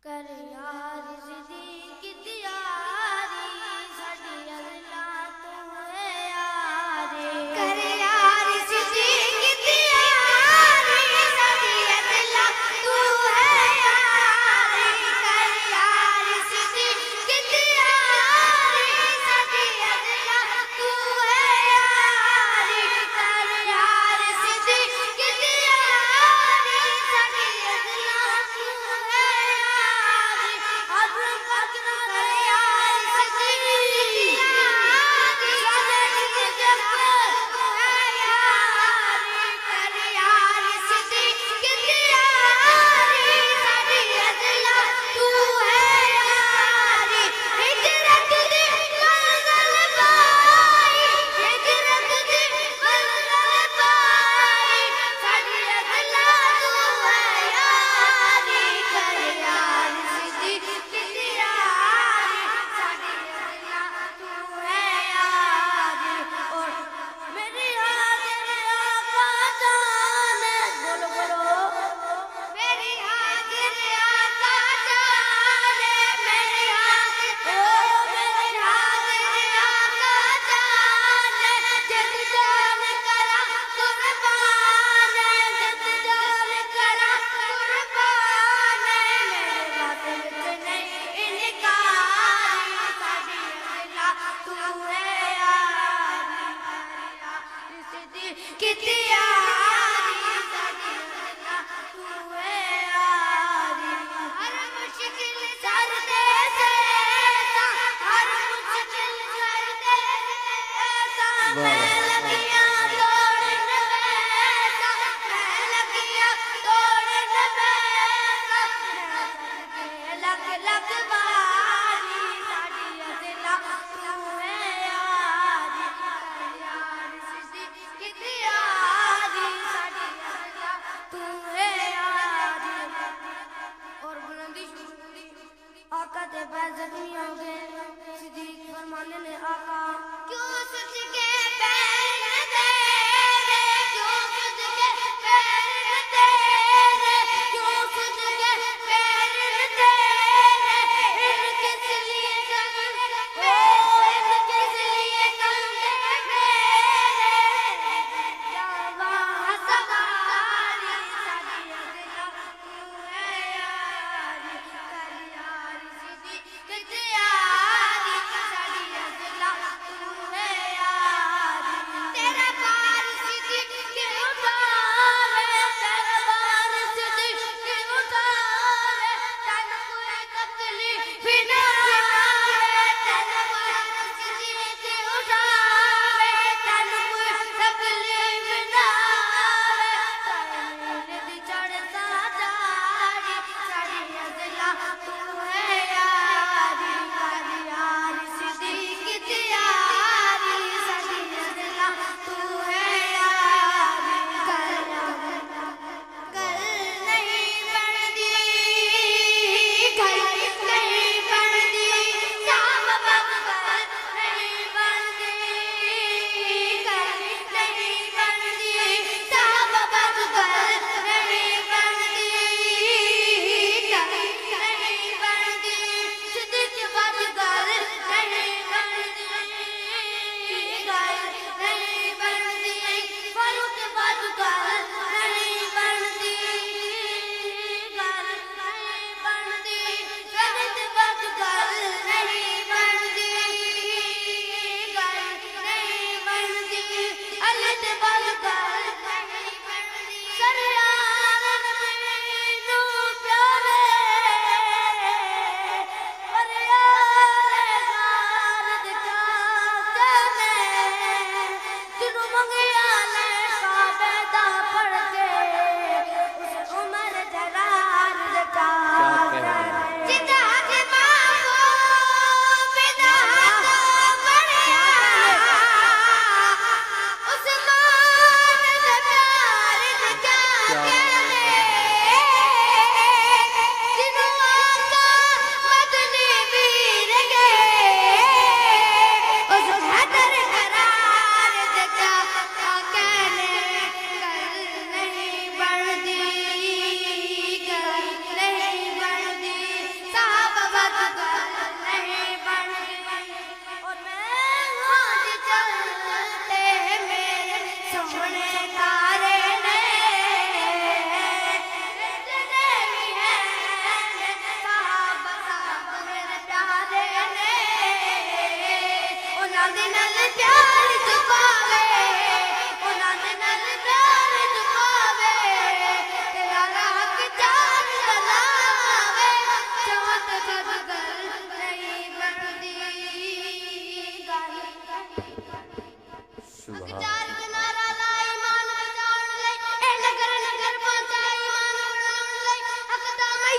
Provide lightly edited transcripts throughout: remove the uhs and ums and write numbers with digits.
کر یار صدیق تیاری ساڈی اللہ تو ہے یاری کر یار صدیق تیاری ساڈی اللہ تو ہے یاری کر یار صدیق تیاری ساڈی اللہ تو ہے یاری کر یار صدیق تیاری ساڈی اللہ تو ہے یاری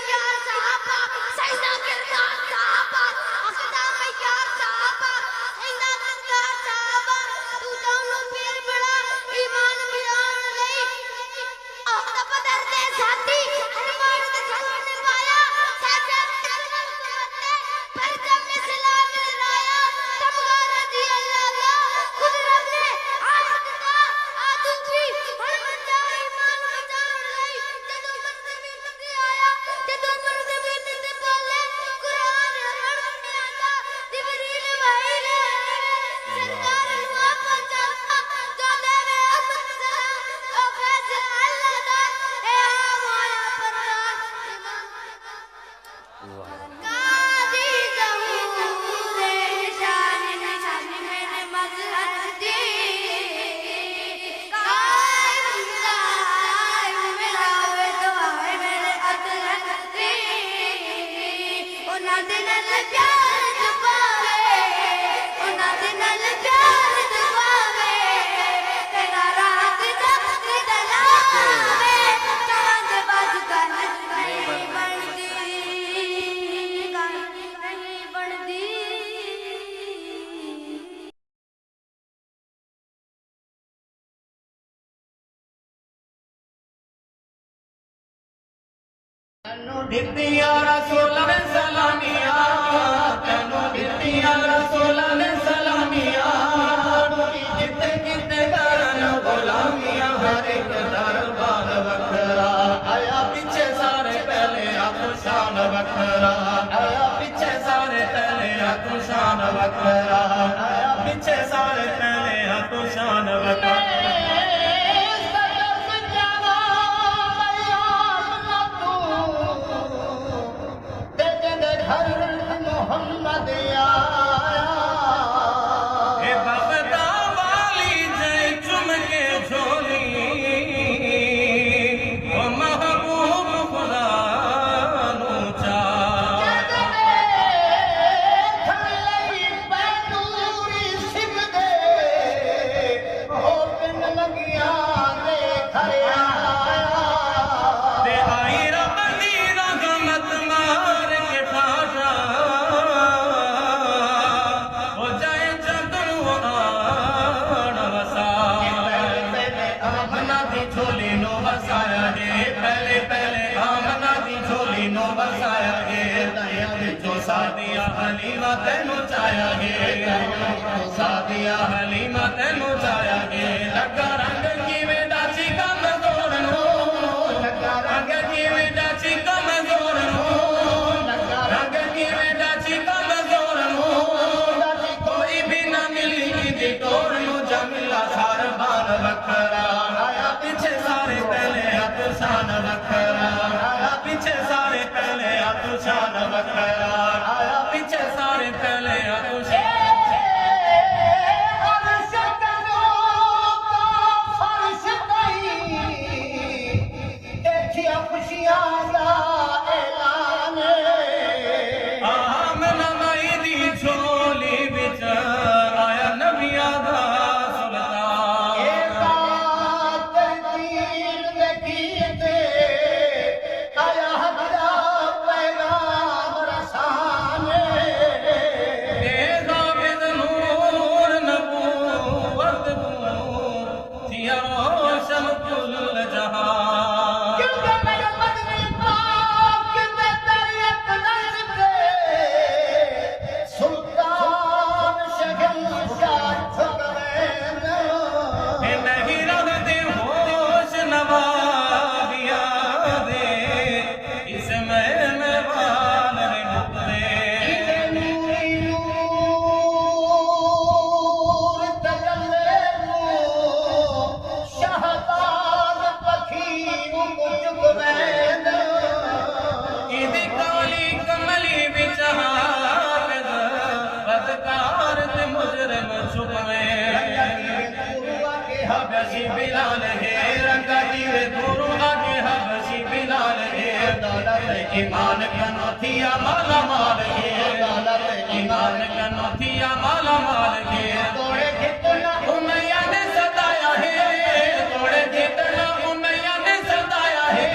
یار صحابہ سجدہ کردار صحابہ اقدام یار صحابہ سجدہ کردار صحابہ تو جانو پیر بڑا ایمان بیان لئی احد بدر دے ساتھی ہنوان دے ساتھ نبایا سجدہ کردار پر جب اسلام لڑایا تمغا رضی اللہ کا خود رب نے آیت کا آدھو بھی ہنوان دا ایمان بچان لئی جدو منزمین تے آیا جدو منزمین تے بولے قرآن ہنوان نے آتا جبریل بھائی نے سرکار نوا پہنچا جو دے میں امن سلام او فیصل اللہ دا اے آم ہویا پردان قاضی ظہور نشان نشان میرے مذہب دی قائم دائم میرا ہوئے دعائے میرے عدلت دی انہاں دے نال پیار دباوے انہاں دے نال پیار دباوے تیرا رات دا دلاوے چاند باز گل نہیں بندی گل نہیں بندی تینوں دتیاں رسولاں نے سلامیاں تینوں دتیاں رسولاں نے سلامیاں جتے کتے کرن غلامیاں ہر ایک دربار وکھرا آیا پیچھے سارے پہلے آپ شان وکھرا آیا پیچھے سارے پہلے آپ شان وکھرا آیا پیچھے سارے پہلے آپ شان وکھرا محمد اے بغدا والی جے چم کے جھولی او محبوب خدا نو چاہ تھلے پتوری سب دے او پن لگیاں دے گھر آیا تے آئی رب دی رحمت مار کے ٹھاٹھا سادیا حلیمہ تینوں چایا گے سادیا حلیمہ تینوں چایا گے لگا رنگ کیویں ڈاچی کمزور نو لگا رنگ کیویں ڈاچی کمزور نو لگا رنگ کیویں ڈاچی کمزور نو کوئی بھی نہ ملی دی ٹور نو جمیلا سار بان وکھرا آیا پیچھے سارے پہلے ہاتھ شان وکھرا آیا پیچھے سارے پہلے ہاتھ شان وکھرا آیا پیچھے سارے پہلے ہاتھ شان حبشی بلال ہے رنگا جیوے دوروں آگے حبشی بلال ہے دولت ایمان کا نوتھیا مالا مال ہے دولت ایمان کا نوتھیا مالا مال ہے توڑے جتنا امیہ نے ستایا ہے توڑے جتنا امیہ نے ستایا ہے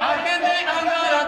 آگے دے انگارہ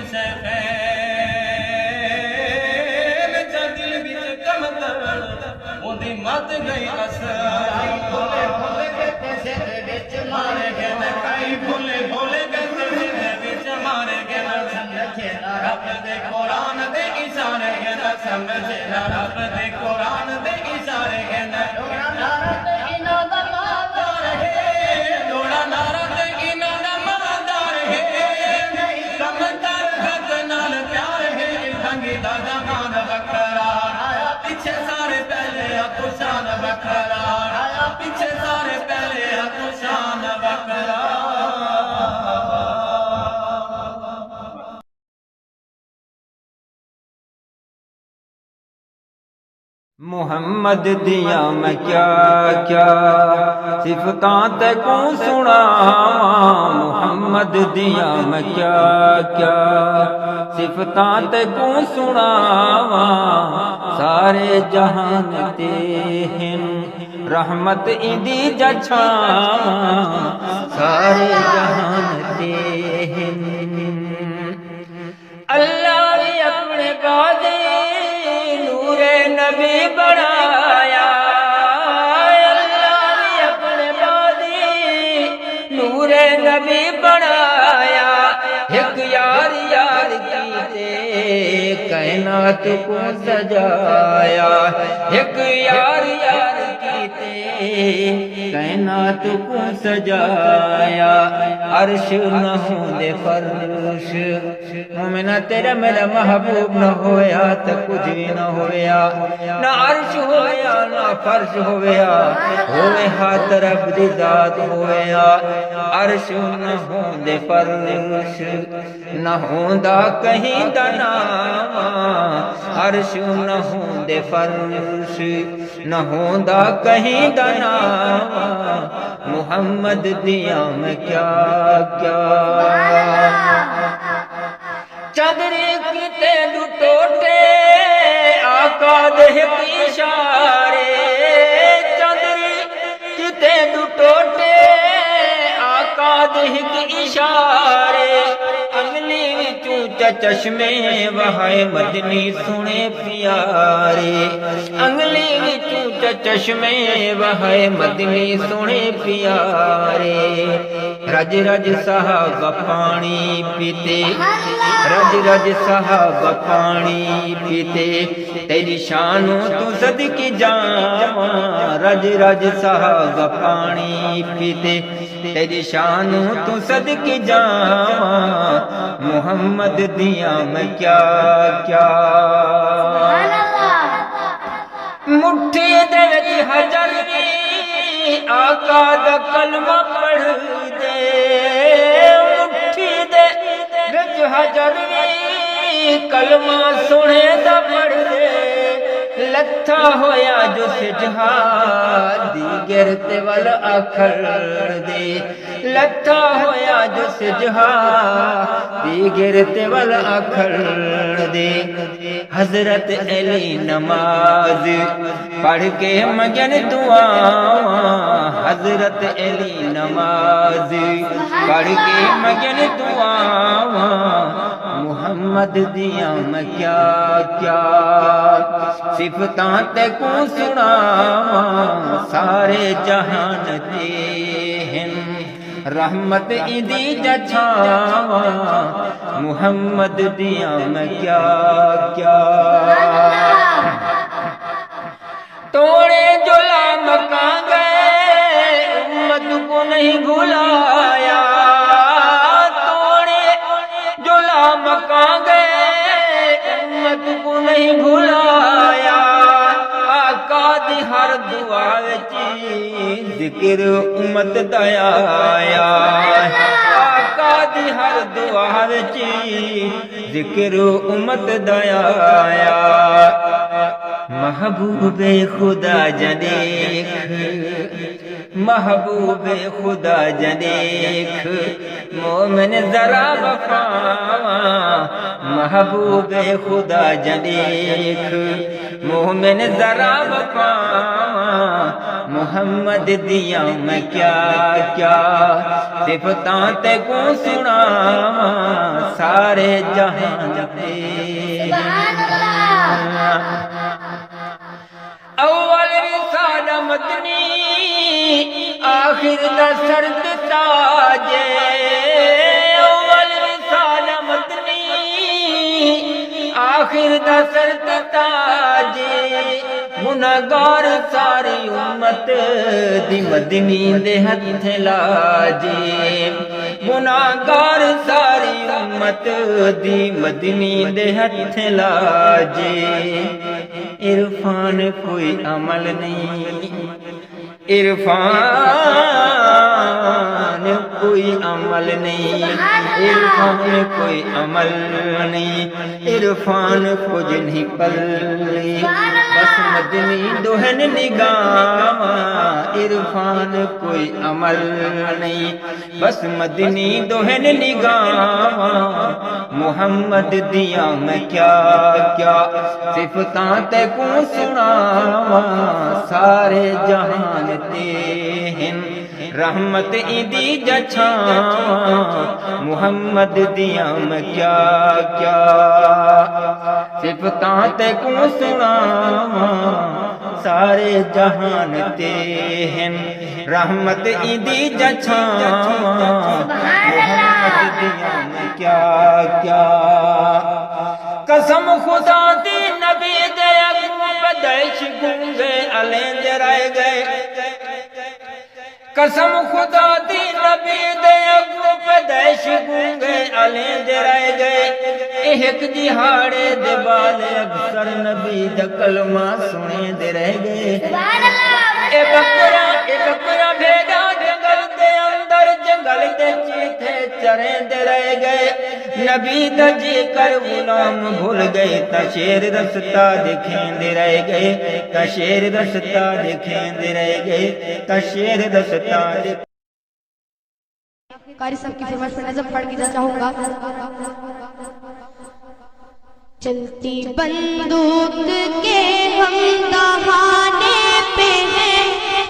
حسین چا دل وچ کمتر اودی مت گئی اثر بھولے بھولے کے سر وچ مارے گئے کئی بھولے بھولے کے سر وچ مارے گئے سمجھے رب دے قرآن دے اشارے گئے سمجھے رب دے قرآن دے اشارے گئے دوڑا نعرہ تے انہاں دا مادار ہے دوڑا نعرہ تے انہاں دا مادار ہے کمتر خط نال پیار ہے سنگی دا جہان وکھرا آیا پیچھے سارے پہلے ابو شان وکھرا آیا پیچھے سارے پہلے ابو شان وکھرا محمد دیا میں کیا کیا صفتاں تے کو سناواں محمد دیا میں کیا کیا صفتاں تے کو سناواں سارے جہان تے ہیں رحمت ایندی جچھاواں سارے جہان تے ہیں اللہ بھی اپنے بادی نبی بنایا اللہ نے اپنے بادی نور نبی بنایا ایک یار یار کیتے کائنات کو سجایا ایک یار یار کیتے کائنات کو سجایا عرش نہ ہو دے فرش مومنہ تیرا میرا محبوب نہ ہویا تو کچھ بھی نہ ہویا نہ عرش ہویا نہ فرش ہویا ہوئے ہاتھ رب دی ذات ہویا عرش نہ ہو دے فرش نہ ہوندا کہیں دا نام عرش نہ ہو دے فرش نہ ہوندا کہیں دا نام محمد دیا میں کیا کیا چادری کیتے ڈٹوٹے آقا دے اشارے چادری کیتے ڈٹوٹے آقا دے اشارے انگلی وچوں چشمے وہائے مدنی سنے پیارے انگلی وچوں چشمے وہائے مدنی سنے پیارے رج رج صحابہ پانی پیتے رج رج صحابہ پانی پیتے تیری شانوں تو صدقے جاواں رج رج صحابہ پانی پیتے تیری شانوں تو صدقے جاواں محمد دیا میں کیا کیا مٹھی دے وچ حجر آقا دا کلمہ پڑھ دے مٹھی دے وچ حجر کلمہ سنے دا پڑھ دے لتھا ہویا جو سجہاد دیگر تے ول آکھر دے لتھا ہویا جو سجہاد دیگر تے ول آکھر دے حضرت علی نماز پڑھ کے مگن دعاواں حضرت علی نماز پڑھ کے مگن دعاواں محمد دیا میں کیا کیا صفتاں تے کو سناواں سارے جہان تے ہیں رحمت ایدی جچھاواں محمد دیا میں کیا کیا توڑے جو لامکاں گئے امت کو نہیں بھلایا توڑے جو لامکاں گئے امت کو نہیں بھلایا آقا دی ہر دعا وچ ذکر امت دا آیا آقا دی ہر دعا وچ ذکر امت دا آیا محبوب خدا جنیک محبوب خدا جنیک مومن ذرا وفاواں محبوب خدا جنیک مومن ذرا وفاواں محمد دیا میں کیا کیا صفتاں تے کو سنا سارے جہان تے اول رسالہ مدنی آخر دا سرد تاج اول رسالہ مدنی آخر دا سرد تاج گناہگار ساری امت دی مدنی دے ہتھ لاجے گناہگار ساری امت دی مدنی دے ہتھ لاجے عرفان کوئی عمل نہیں عرفان کوئی عمل نہیں عرفان کوئی عمل نہیں عرفان کچھ نہیں پلے بس مدنی دہن نگاہ عرفان کوئی عمل نہیں بس مدنی دہن نگاہ محمد دیا میں کیا کیا صفتاں تے کو سناواں سارے جہان تے ہیں رحمت ایدی جچھاواں محمد دیا میں کیا کیا صفتاں تے کو سناواں سارے جہان تے ہیں رحمت ایدی جچھاواں محمد دیا میں کیا کیا قسم خدا دی نبی دے اگوں بدیش گونگے علیند رہ گئے قسم خدا دی نبی دے اگوں بدیش گونگے علیند رہ گئے ایک جہاڑے دے بالے اکثر نبی دا کلمہ سنے دے رہ گئے اے بکرا بھیڑا جنگل دے اندر جنگل دے چیتے چریں دے رہ گئے نبی دا جی کر غلام بھول گئے تا شیر رستہ دکھیں دے رہ گئے تا شیر رستہ دکھیں دے رہ گئے تا شیر رستہ دکھیں قاری صاحب کی فرمائش پر نظم پڑھ کے چاہوں گا چلتی بندوق کے ہم دہانے پہ ہیں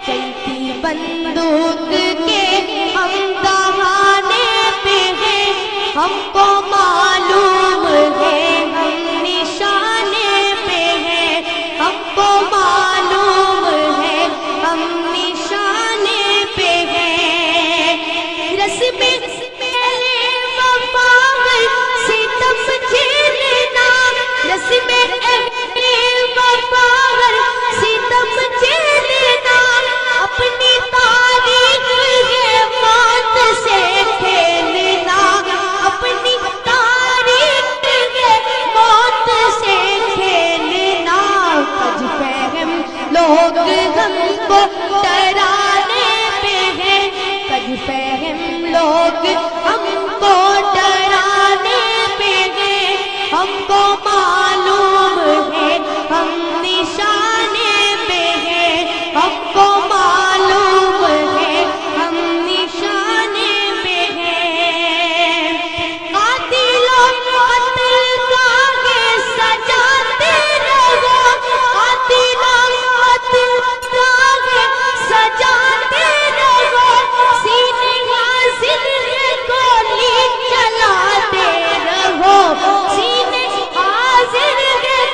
چلتی بندوق کے ہم دہانے پہ ہیں ہم کو معلوم ہے ہم نشانے پہ ہیں ہم کو معلوم ہے ہم نشانے پہ ہیں رسم پہلے وفاور ستم جھیلنا رسم پہلے وفاور ستم جھیلنا اپنی تاریخ ہے موت سے کھیلنا اپنی تاریخ ہے موت سے کھیلنا کج فہم لوگ ہم کو ڈرانے پہ ہیں کج فہم لوگ ہم کو ڈرانے پہ ہیں ہم کو معلوم ہے ہم نشانے پہ ہیں ہم کو معلوم ہے ہم نشانے پہ ہیں قاتلوں قتل کا سجاتے رہو قاتلوں قتل کا سجاتے رہو سینے حاضر گولی چلاتے رہو سینے حاضر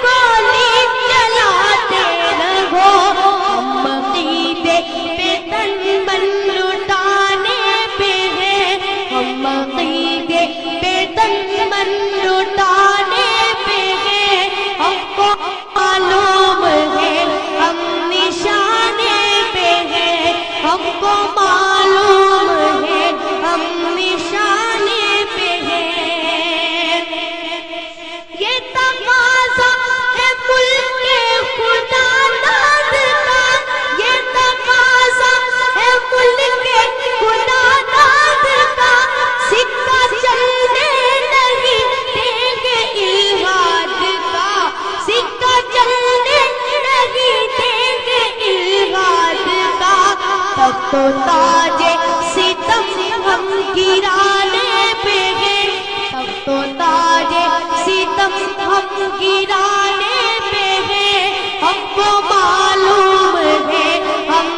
گولی چلاتے رہو ہم عقیدے پہ تن من لٹانے پہ ہیں ہم عقیدے پہ تن من لٹانے پہ ہیں ہم کو معلوم ہے ہم نشانے پہ ہیں ہم کو معلوم ہے ہم نشانے پہ ہیں یہ تقاضا ہے ملک خدا داد کا یہ تقاضا ہے ملک خدا داد کا سکہ چلنے نہیں دیں گے الہاد کا سکہ چلنے نہیں دیں گے الہاد کا تخت و تاج ستم ہم گرانے پہ ہیں تخت و تاج ستم ہم گرانے پہ ہیں ہم کو معلوم ہے ہم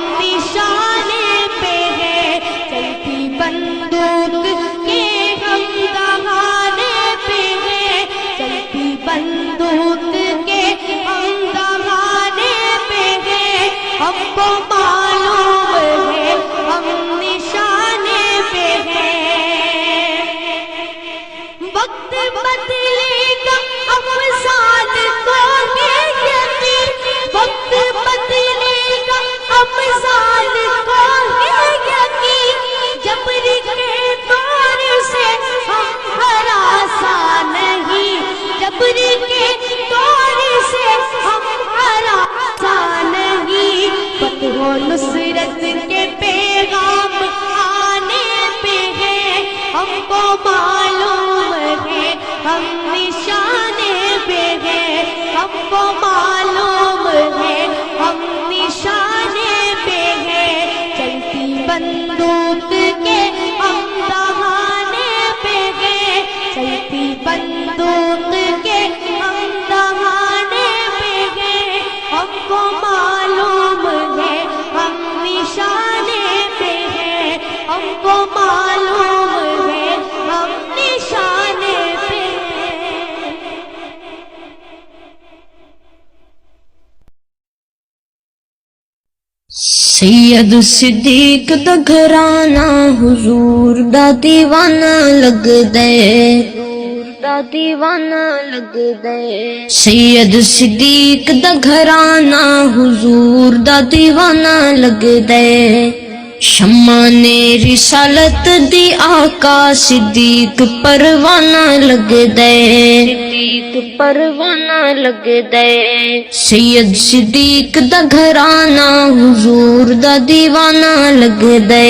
کو معلوم ہے ہم نشانے پہ ہیں وقت بدلے گا امثال کو ہے یقین وقت بدلے گا امثال کو ہے یقین جبر کے دور سے ہم ہراساں نہیں جبر کے دور سے ہم ہراساں نہیں فتح و نصرت کے پیغام آنے پہ ہے ہم کو معلوم ہے ہم نشانے پہ ہیں ہم کو معلوم ہے ہم نشانے پہ ہیں چلتی بندوق کے ہم دہانے پہ ہیں چلتی بندوق کے ہم دہانے پہ ہیں ہم کو معلوم ہے ہم نشانے پہ ہیں ہم کو معلوم ہے ہم نشانے پہ ہیں سید صدیق دا گھرانہ حضور دا دیوانہ لگ دے سید صدیق دا گھرانہ حضور دا دیوانہ لگ دے شمع نے رسالت دی آقا صدیق پروانہ لگ دے سید صدیق دا گھرانہ حضور دا دیوانہ لگ دے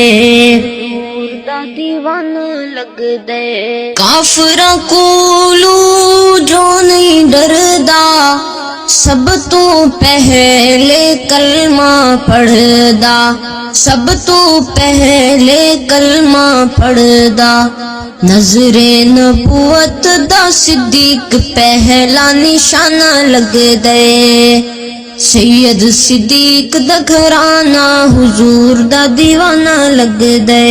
کافراں کولو جو نہیں ڈردا سب تو پہلے کلمہ پڑھدا سب تو پہلے کلمہ پڑھدا نظر نبوت دا صدیق پہلا نشانہ لگ دے سید صدیق دا گھرانہ حضور دا دیوانہ لگ دے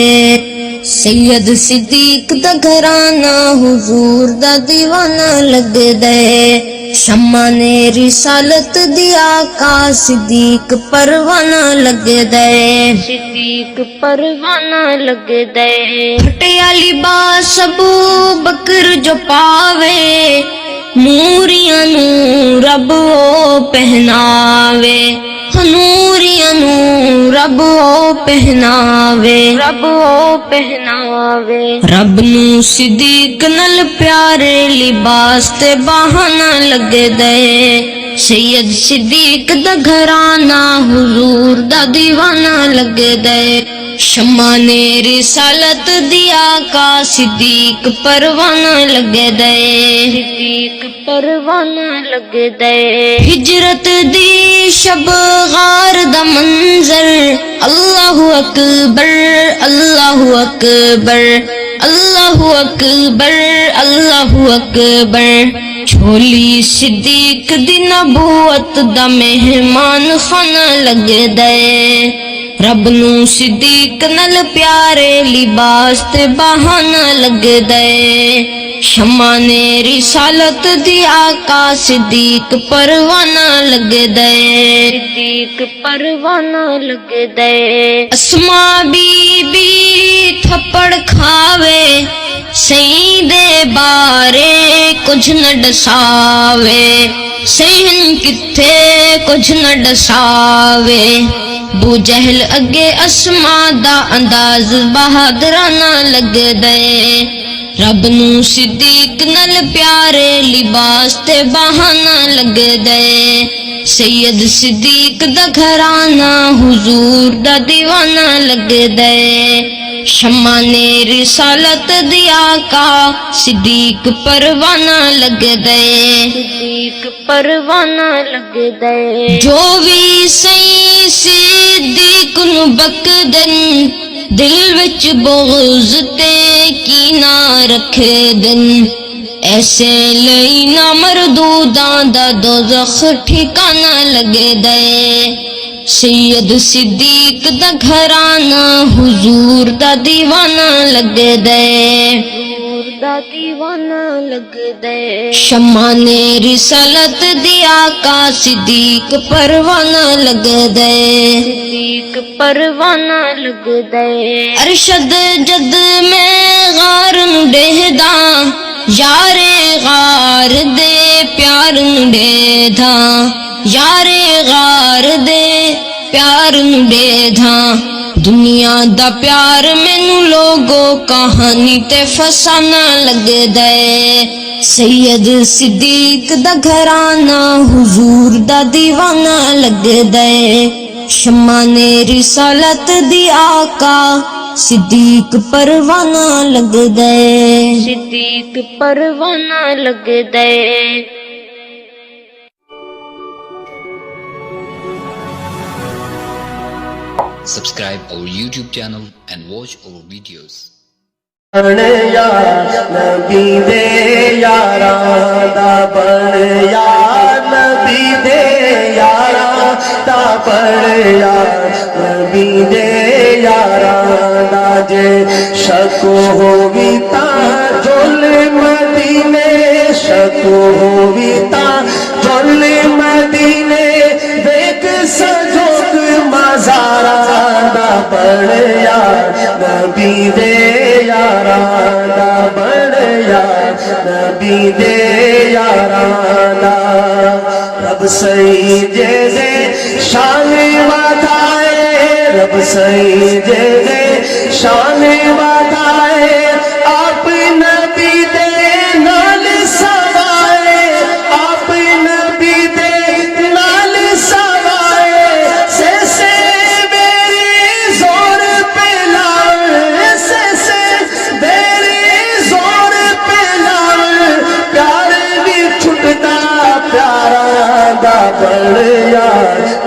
سید صدیق دا گھرانہ حضور دا دیوانہ لگ دے شمع نے رسالت دی آقا صدیق پروانہ لگ دے پھٹیا لباس ابو بکر جو پاوے نوریاں نو رب او پہناوے نوریاں نو رب او پہناوے رب نو صدیق نل پیارے لباس تے بہانہ لگ دے سید صدیق دا گھرانہ حضور دا دیوانہ لگ دے شمع نے رسالت دی آقا صدیق پروانہ لگ دے ہجرت دی شب غار دا منظر اللہ اکبر اللہ اکبر اللہ اکبر اللہ اکبر چھولی صدیق دی نبوت دا مہمان خانہ لگ دے رب نو صدیق نل پیارے لباس تے بہانہ لگ دے شمع نے رسالت دی آقا صدیق پروانہ لگ دے اسماء بی بی تھپڑ کھاوے سید بارے کچھ نہ ڈساوے سہن کتھے کچھ نہ ڈساوے بو جہل اگے اسماء دا انداز بہادرانہ لگ دے رب نو صدیق نل پیارے لباس تے بہانہ لگ دے سید صدیق دا گھرانہ حضور دا دیوانہ لگ دے شمع نے رسالت دی آقا صدیق پروانہ لگ دے جو بھی سی صدیق نو بکدن دل وچ بغض تے کینہ رکھ دن ایسے لئی نہ مردوداں دا دوزخ ٹھکانہ لگ دے سید صدیق دا گھرانہ حضور دا دیوانہ لگ دے دا دیوانہ لگ دے شمع نے رسالت دیا کا صدیق پروانہ لگ دے صدیق پروانہ لگ دے ارشد جد میں غار ڈہدا یارے غار دے پیار ڈہدا یارے غار دے پیار ڈہدا دنیا دا پیار مینو لوگو کہانی تے فسانہ لگ دے سید صدیق دا گھرانہ حضور دا دیوانہ لگ دے شمع نے رسالت دی آقا صدیق پروانہ لگ دے صدیق پروانہ لگ دے Subscribe our YouTube channel and watch our videos. بن یا نبی دے یاراں دا بن یا نبی دے یاراں دا بن یا نبی دے یاراں دا جے شک ہووی تاں جل مدینے شک ہووی تاں جل مدینے دیکھ سجوک مزاراں دا بن یا نبی دے یاراں دا بن یا نبی دے یاراں دا رب سجدے دے شان ودائے رب سجدے دے شان ودائے آپ نبی دے نال سوائے آپ نبی دے نال سوائے سے میری زور پہ لاؤ سے میری زور پہ لاؤ پیار بھی چھٹتا پیارا دا بڑھ یا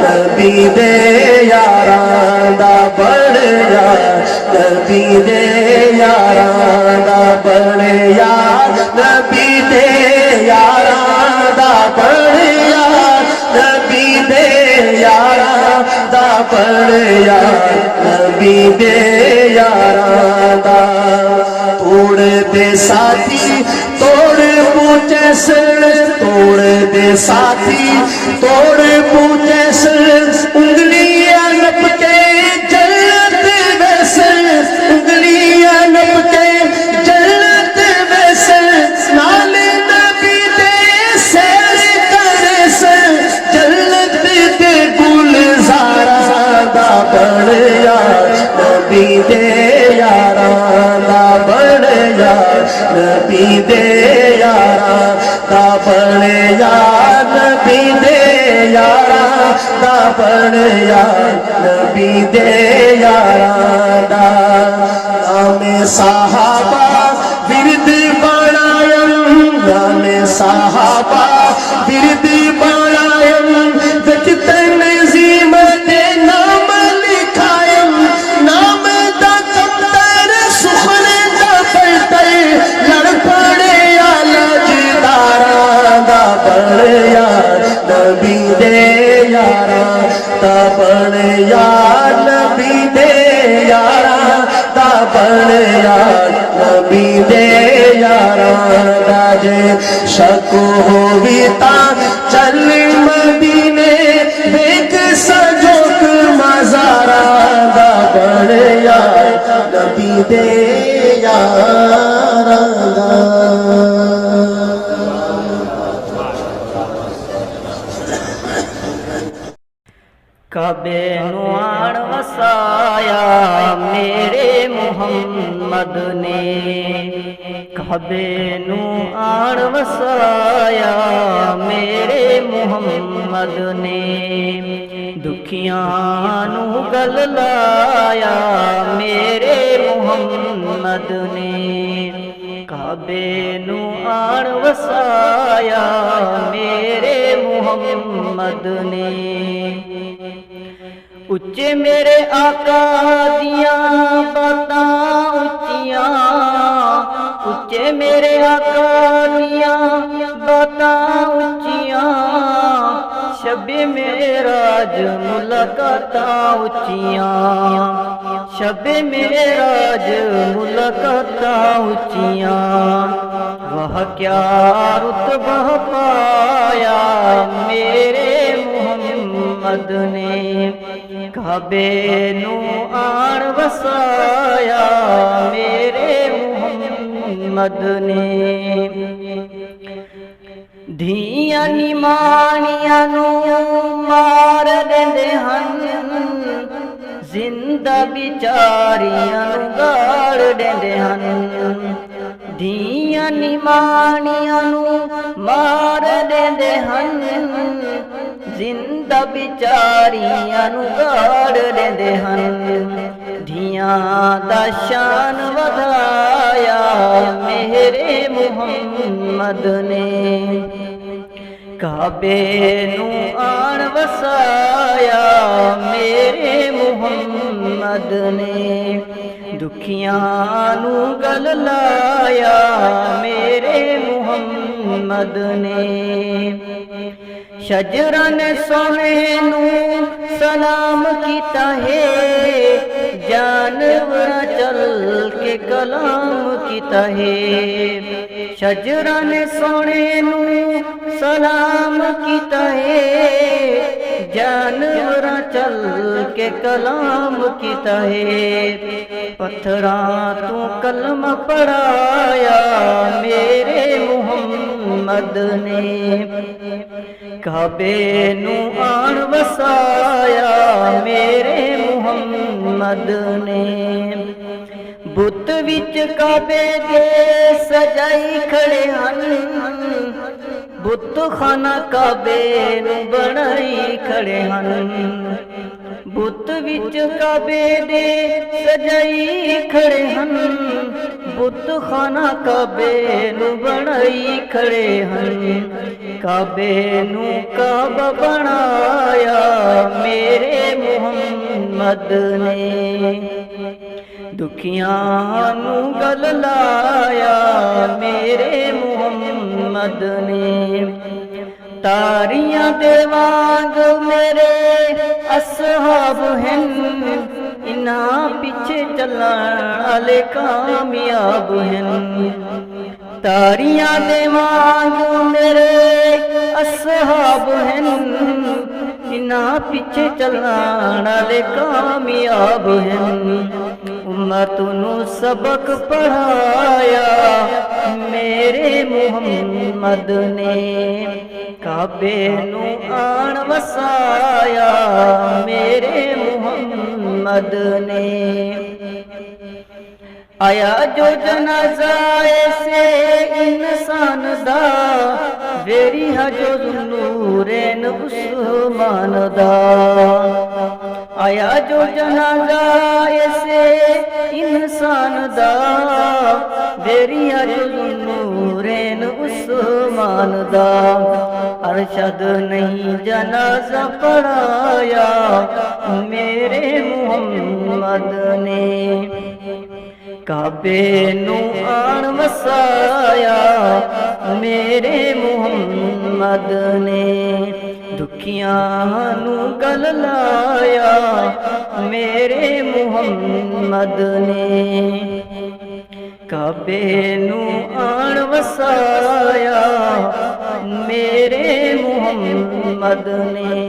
نبی دے یاراں دا بڑھ یا نبی دے یاراں دا بڑھ یا نبی دے یاراں دا بڑھ یا نبی دے یاراں دا بڑھ یا نبی دے یاراں دا توڑ دے ساتھی توڑ پوچھے سر توڑ دے ساتھی توڑ پوچھے سر انگلیاں نپ کے جنت ویسر انگلیاں نپ کے جنت ویسر نال نبی دے سیر کرے سر جنت دے گلزاراں دا بن یا نبی دے یاراں دا بن یا نبی دے یاراں دا بن یا نبی دے یاراں دا بن یا نبی دے یاراں دا نام صحابہ ورد بنایم نام صحابہ ورد بنایم وچ تنظیم دے نام لکھایم نام دا دفتر سخن دا پلٹے لڑ پڑے یا لجداراں دا بن یا نبی دے یاراں دا بن یا نبی دے یاراں دا بن یا نبی دے یاراں دا جے شک ہووی تاں چل مدینے ویکھ سجوک مزاراں دا بن یا نبی دے یاراں دا کعبے نو آن وسایا میرے محمد نے کعبے نو آن وسایا میرے محمد نے دکھیاں نو گل لایا میرے محمد نے کعبے نو آن وسایا میرے محمد نے اچے میرے آقا دیاں باتاں اچیاں اچے میرے آقا دیاں باتاں اچیاں شب میں معراج ملاقاتاں اچیاں شب معراج ملاقاتاں اچیاں وہ کیا رتبہ پایا میرے محمد نے کعبے نو آن وسایا میرے محمد نے دھیاں نیمانیاں نو مار دیندے ہن زندہ بیچاریاں نو گاڑ دیندے ہن دھیاں نیمانیاں نو مار دیندے ہن زندہ بیچاریاں نو گاڑ دیندے ہن دھیاں دا شان ودایا میرے محمد نے کعبے نو آن وسایا میرے محمد نے دکھیاں نو گل لایا میرے محمد نے شجرن سونے نو سلام کیتا ہے جانور چل کے کلام کیتا ہے شجرن سونے نو سلام کیتا ہے جانور چل کے کلام کیتا ہے پتھراں تو کلمہ پڑھایا میرے محمد نے کعبے نو آن وسایا میرے محمد نے بت وچ کعبے دے سجائی کھڑے ہن بت خانہ کعبے نو بنائی کھڑے ہن بت وچ کعبے دے سجائی کھڑے ہن بت خانہ کعبے نو بنائی کھڑے ہن کعبے نو کعبہ بنایا میرے محمد نے دکھیاں نو گل لایا میرے محمد نے تاریاں دے وانگ میرے اصحاب ہیں انہاں پیچھے چلن والے کامیاب ہیں تاریاں دے وانگ میرے اصحاب ہیں انہاں پیچھے چلن والے کامیاب ہیں امت نو سبق پڑھایا میرے محمد نے کعبے نو آن وسایا میرے محمد نے آیا جو جنازہ ایسے انسان دا ویری ہے جو نورین عثمان دا آیا جو جنازہ ایسے انسان دا ویری ہے جو نورین عثمان دا ارشد نہیں جنازہ پڑھایا میرے محمد نے کعبے نو آن وسایا میرے محمد نے دکھیاں نو گل لایا میرے محمد نے کعبے نو آن وسایا میرے محمد نے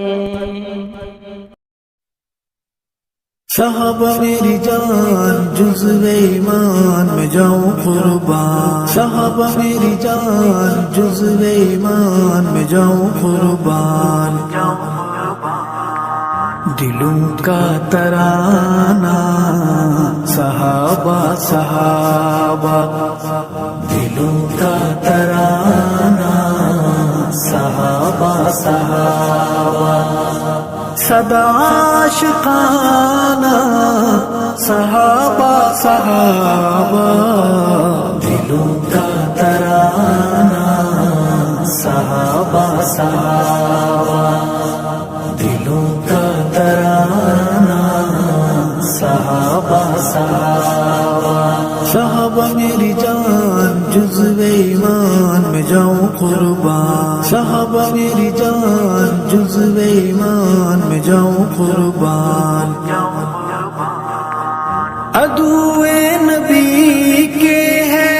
صحابہ میری جان جزو ایمان میں جاؤں قربان صحابہ میری جان جزو ایمان میں جاؤں قربان دلوں کا ترانہ صحابہ صحابہ دلوں کا ترانہ صحابہ صحابہ صدا عاشقانہ صحابہ صحابہ دلوں کا ترانہ صحابہ صحابہ دلوں کا ترانہ صحابہ صحابہ صحابہ میری جان جزو ایمان میں جاؤں قربان صحابہ میری جان جزو ایمان میں جاؤں قربان عدو نبی کے ہے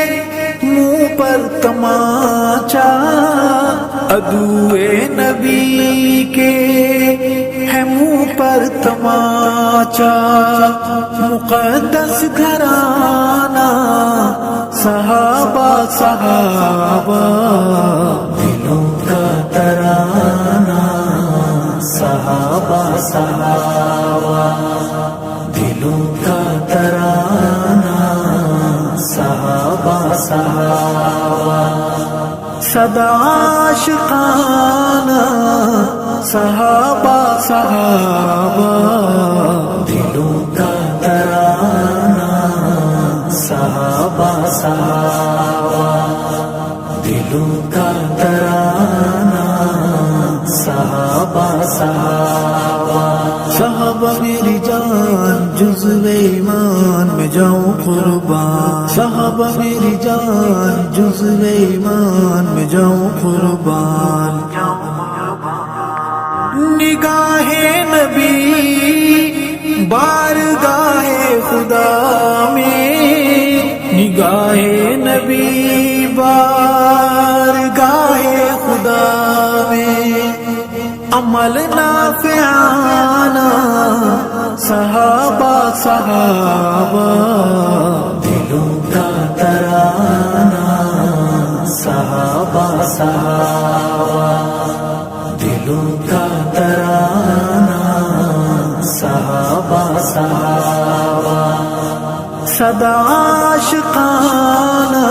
منہ پر تماچا عدو نبی کے ہے منہ پر تماچا مقدس گھرانہ صحابہ صحابہ دلوں کا ترانہ صحابہ صحابہ دلوں کا ترانہ صحابہ صحابہ صدا عاشقانہ صحابہ صحابہ دلوں کا ترانہ صحابہ صحابہ دلوں کا ترانہ صحابہ صحابہ صحابہ میری جان جزو ایمان میں جاؤں قربان صحابہ میری جان جزو ایمان میں جاؤں قربان نگاہ نبی بارگاہ خدا میں نگاہ نبی بارگاہ خدا میں عمل نافعانہ صحابہ صحابہ دلوں کا ترانہ صحابہ صحابہ دلوں کا ترانہ صحابہ صحابہ صدا عاشقانہ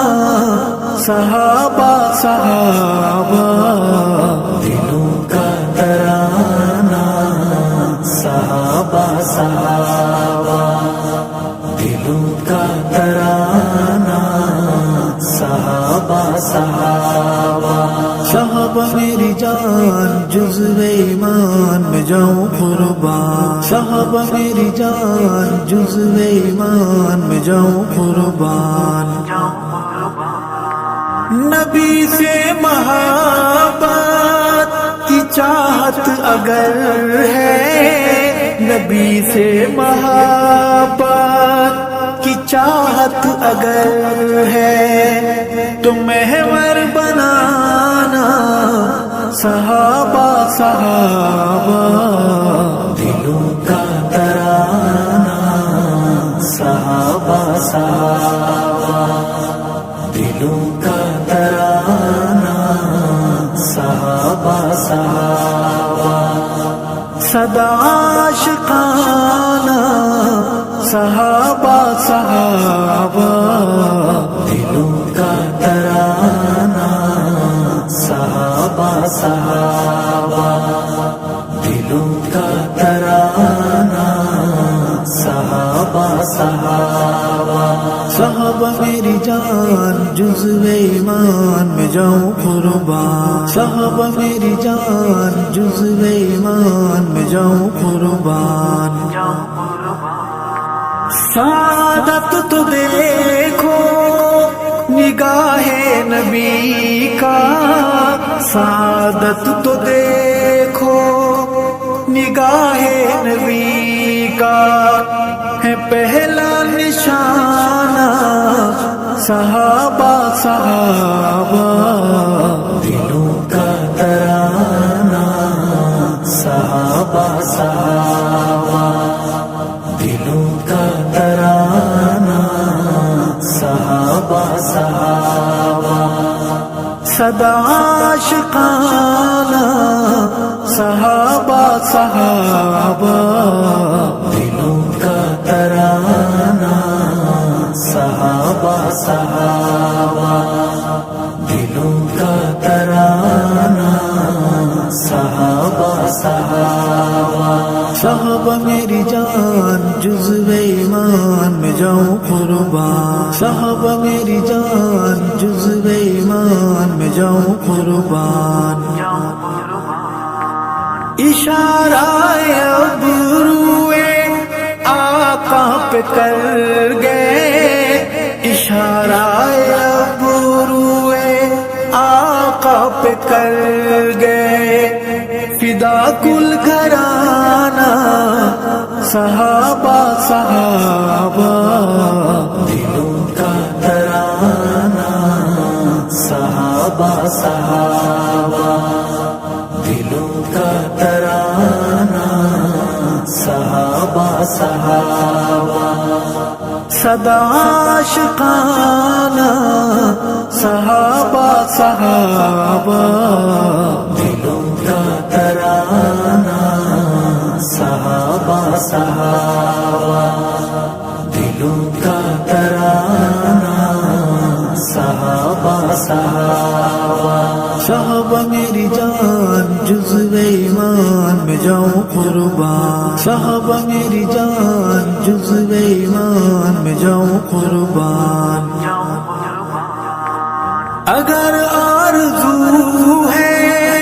صحابہ صحابہ دلوں کا ترانہ صحابہ صحابہ دلوں کا ترانہ صحابہ صحابہ صحابہ میری جان جزو ایمان میں جاؤں قربان صحابہ میری جان جزو ایمان میں جاؤں قربان نبی سے محبت کی چاہت اگر ہے نبی سے محبت کی چاہت اگر ہے تو محور بنانا صحابہ صحابہ دلوں کا ترانہ صحابہ صحابہ دلوں کا ترانہ صحابہ صحابہ صدا عاشقانہ صحابہ صحابہ دلوں کا ترانہ صحابہ صحابہ دلوں کا ترانہ صحابہ صحابہ صحابہ میری جان جزو ایمان میں جاؤں قربان صحابہ میری جان جزو ایمان میں جاؤں قربان سعادت تو دیکھو نگاہ نبی کا سعادت تو دیکھو نگاہ نبی کا ہے پہلا نشانہ صحابہ صحابہ دلوں کا ترانہ صحابہ صحابہ دلوں کا ترانہ صحابہ صحابہ صدا عاشقانہ صحابہ صحابہ دلوں کا ترانہ صحابہ صحابہ دلوں کا ترانہ صحابہ صحابہ صحابہ میری جان جزو ایمان میں جاؤں قربان صحابہ میری جان جزو ایمان میں جاؤں قربان اشارہ ابروئے آقا پہ کر گئے اشارہ ابروئے آقا پہ کر گئے فدا کل گھرانہ صحابہ صحابہ دلوں کا ترانہ صحابہ صحابہ دلوں کا ترانہ صحابہ صحابہ صدا عاشقانہ صحابہ صحابہ دلوں کا ترانہ صحابہ صحابہ دلوں کا ترانہ صحابہ صحابہ صحابہ میری جان جزو ایمان میں جاؤں قربان صحابہ میری جان جزو ایمان میں جاؤں قربان اگر آرزو ہے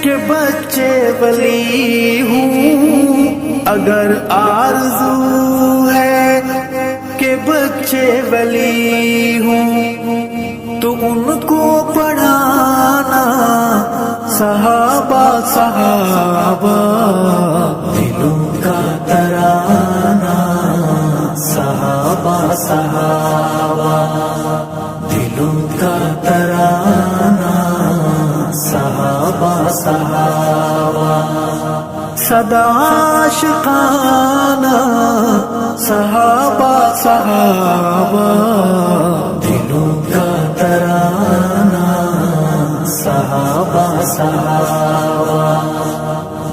کہ بچے ولی ہوں اگر آرزو ہے کہ بچے ولی ہوں تو ان کو پڑھانا صحابہ صحابہ دلوں کا ترانہ صحابہ صحابہ دلوں کا ترانہ صحابہ صحابہ صدا عاشقانہ صحابہ صحابہ دلوں کا ترانہ صحابہ صحابہ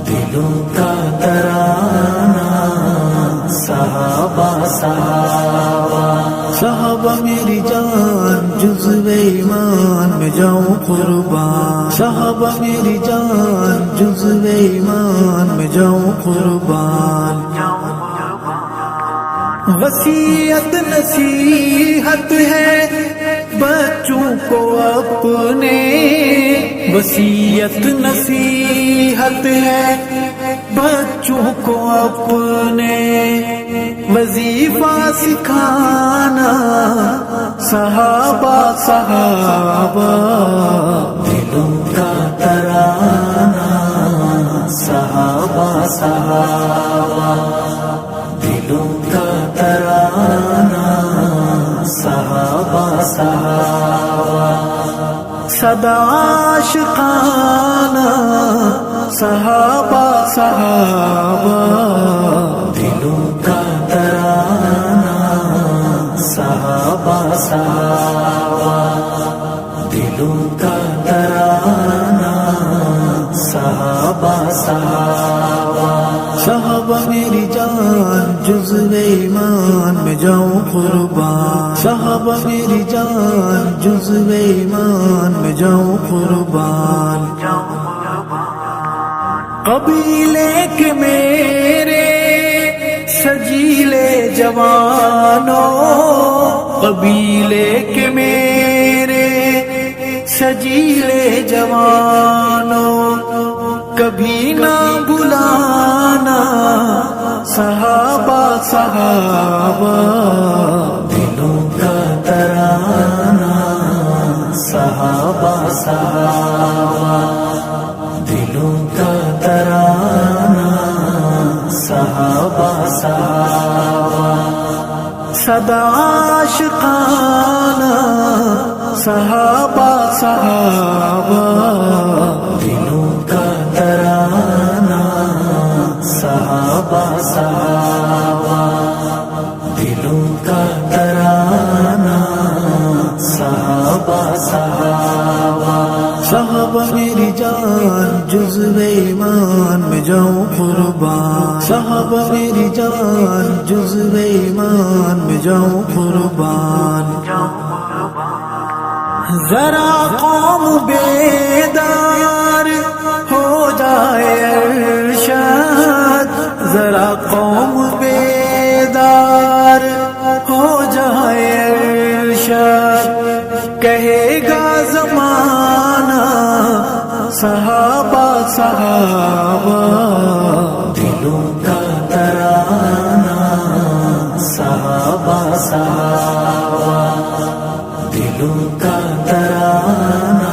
دلوں کا ترانہ صحابہ صحابہ صحابہ میری جان جزو ایمان میں جاؤں قربان صحابہ میری جان جزو ایمان میں جاؤں قربان وصیت نصیحت ہے بچوں کو اپنے وصیت نصیحت ہے بچوں کو اپنے وظیفہ سکھانا صحابہ صحابہ دلوں کا ترانہ صحابہ صحابہ دلوں کا ترانہ صحابہ صحابہ صدا عاشقانہ صحابہ صحابہ دلوں کا ترانہ صحابہ صحابہ دلوں کا ترانہ صحابہ صحابہ صحابہ میری جان جزو ایمان میں جاؤں قربان صحابہ میری جان جزو ایمان میں جاؤں قربان قبیلے کے میرے سجیلے جوانوں قبیلے کے میرے سجیلے جوانوں کبھی نہ بلانا صحابہ صحابہ دلوں کا ترانہ صحابہ صحابہ دلوں کا ترانہ صحابہ صحابہ صدا عاشقانہ صحابہ صحابہ دلوں کا ترانہ صحابہ صحابہ دلوں کا ترانہ صحابہ صحابہ صحابہ میری جان جزو ایمان میں جاؤں قربان صحابہ میری جان جزو ایمان میں جاؤں قربان ذرا قوم بیدار ہو جائے ارشاد ذرا قوم بیدار ہو جائے ارشاد کہے گا زمانہ صحابہ صحابہ دلوں کا ترانہ صحابہ صحابہ دلوں کا ترانہ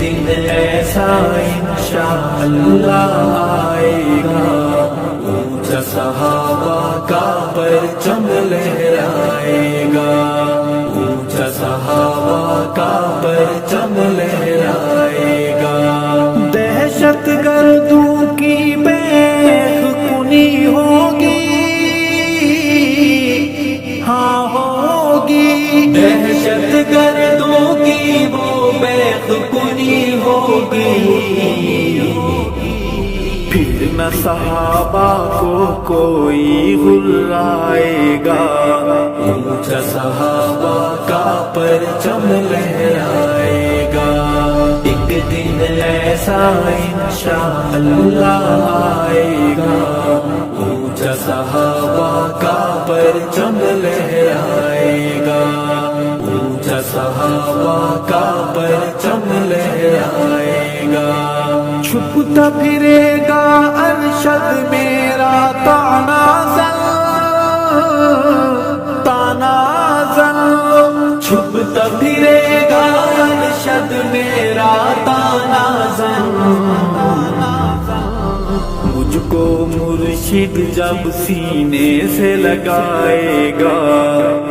دن ایسا انشاءاللہ آئے گا، اونچا صحابہ کا پرچم لہرائے گا، اونچا صحابہ کا پرچم لہرائے گا۔ دہشت گردوں کی بیخ کنی ہوگی، ہاں ہوگی، دہشت گردوں کی وہ بیخ کنی ہوگی، پھر نہ صحابہ کو کوئی غلائے گا، اونچا صحابہ کا پرچم لہرائے گا۔ ایک دن ایسا انشاءاللہ آئے گا، اونچا صحابہ کا پرچم لہرائے گا، اونچا صحابہ کا پرچم لہرائے گا۔ چھپتا پھرے گا ارشد میرا تنازل، تنازل، چھپتا پھرے گا ارشد میرا تنازل، مجھ کو مرشد جب سینے سے لگائے گا،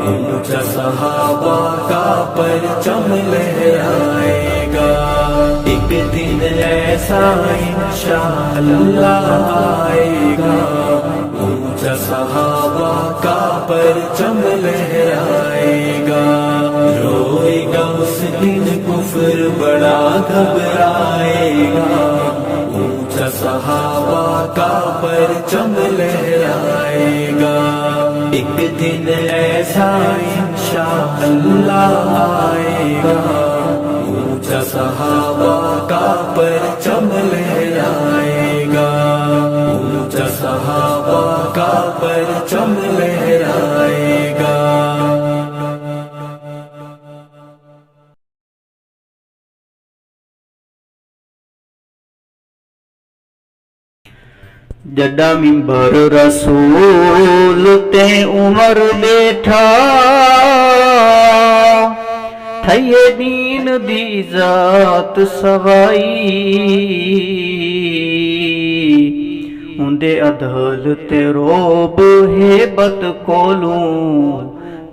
اونچا صحابہ کا پرچم لہرائے گا۔ ایک دن ایسا انشاءاللہ آئے گا، اونچا صحابہ کا پرچم لہرائے گا۔ روئے گا اس دن کفر بڑا گھبرائے گا، اونچا صحابہ کا پرچم لہرائے گا۔ ایک دن ایسا انشاءاللہ آئے گا، اونچا صحابہ کا پرچم لہرائے گا، اونچا صحابہ کا پرچم لہرائے گا۔ جڈا منبر رسول تے عمر بیٹھا، تھئیے دین دی ذات سوائی، اندے عدل تے روب ہیبت کولوں،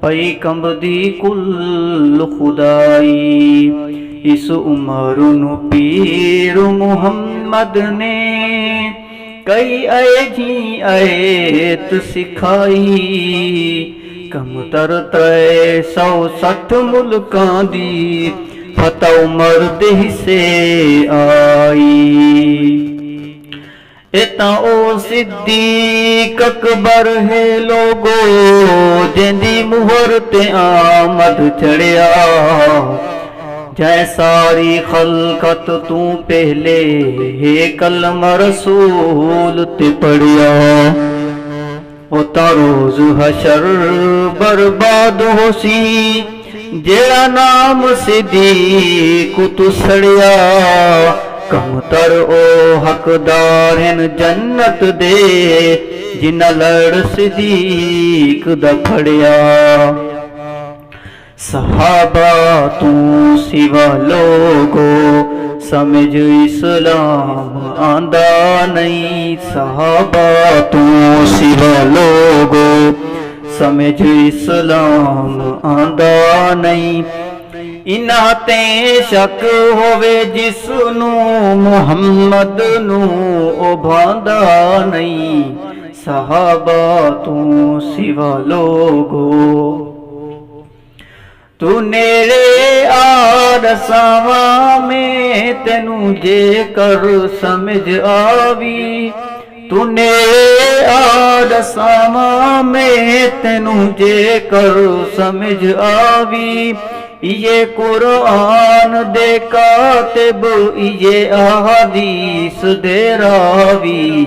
پئی کمب دی کل خدائی۔ اس عمر نو پیر محمد نے کئی ایجھی ایت سکھائی، کم تر 360 ملکاں دی فتح عمر دے حصے آئی۔ ایتاں او صدیق اکبر ہے لوگو، جیندی مہر تے آمد چڑھیا، جائے ساری خلقت تو پہلے ہے کلمہ رسول تے پڑھیا، ہوتا روز حشر برباد ہو سی، جیڑا نام صدیق تو سڑیا، کم تر او حقدار ہیں جنت دے، جنہ لڑ صدیق دا پھڑیا۔ صحابہ تو سوا لوگو سمجھ اسلام آندا نہیں، صحابہ تو سوا لوگو سمجھ اسلام آندا نہیں، انہاں تے شک ہووے جس نو محمد نو او بھاندا نہیں، صحابہ تو سوا لوگو۔ تو نیڑے آ رساواں میں تینوں جے کر سمجھ آوی، تو نیڑے آ رساواں میں تینوں جے کر سمجھ آوی، یہ قرآن دے کاتب یہ احادیث دے راوی،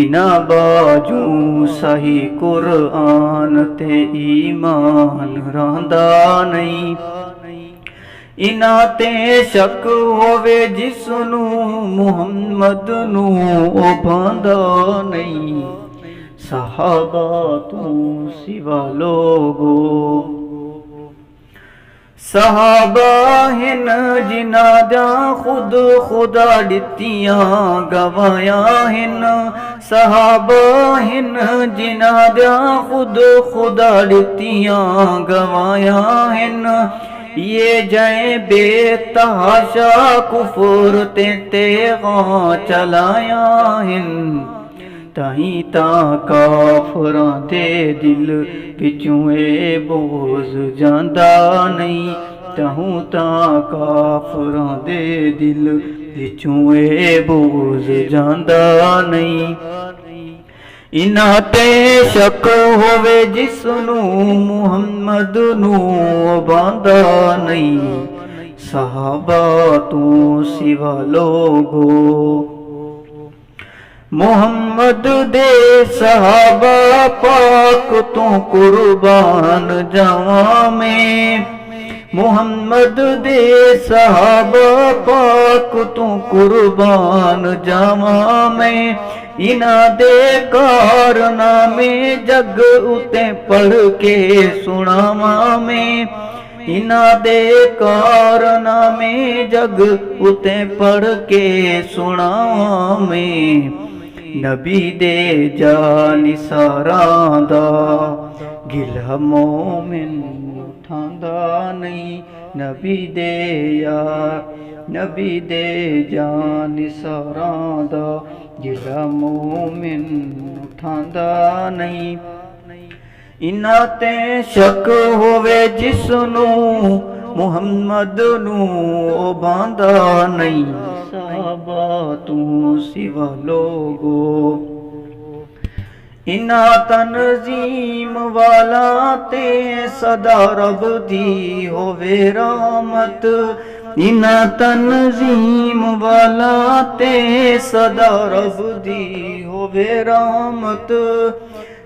انہ باجوں صحیح قرآن تے ایمان رہندا نہیں، انہ تے شک ہووے جس نو محمد نو او بھاندا نہیں، صحابہ تو سوا لوگو۔ صحابہ ہن جنہاں دیا خود خدا دتیاں گوایاں ہن صحابہ ہن جنہاں دیا خود خدا دتیاں گوایاں ہن یہ جائیں بے تحاشا کفر تے تیغاں چلایاں ہن تائیں تاں کافراں دے دل وچوں اے بغض جاندا نہیں تہوں تاں کافراں دے دل وچوں اے بغض جاندا نہیں انہاں تے شک ہووے جس نوں محمد نوں باندا نہیں صحابہ تو سوا لوگو محمد دے صحابہ پاک تو قربان جاواں میں محمد دے صحابہ پاک تو قربان جاواں میں انہاں دے کارنامے جگ اتے پڑھ کے سناواں میں انہاں دے کارنامے جگ اتے پڑھ کے سناواں میں نبی دے جانثاراں دا گلہ مومن اٹھاندا نہیں نبی دے جانثاراں دا گلہ مومن اٹھاندا نہیں انہاں تے شک ہووے جس نوں محمد نوں باندا نہیں صحابہ تو سوا لوگو انہاں تنظیم والا تے صدا رب دی ہووے رحمت انہاں تنظیم والا تے صدا رب دی ہووے رحمت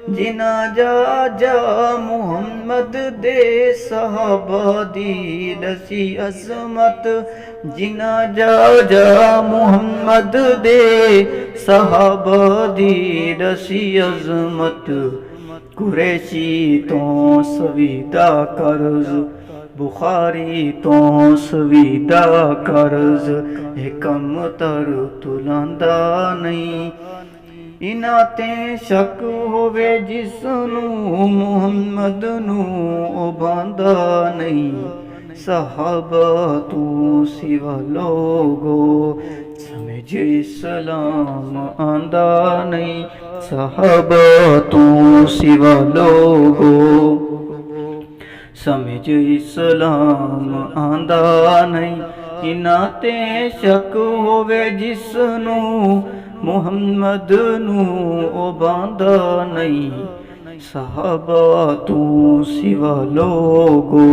جنا جا محمد دے صحابہ دی دسی عظمت جنا جا محمد دے صحابہ دی دسی عظمت قریشی تو سویدہ قرض بخاری تو سویدہ قرض کم تر تلاندا نہیں انہاں تے شک ہووے جس نوں محمد نوں باندا نہیں صحابہ تو سوا لوگو سمجھ اسلام آندا نہیں صحابہ تو سوا لوگو سمجھ اسلام آندا نہیں انہاں تے شک ہووے جس نوں محمد نوں باندا نہیں صحابہ تو سوا لوگو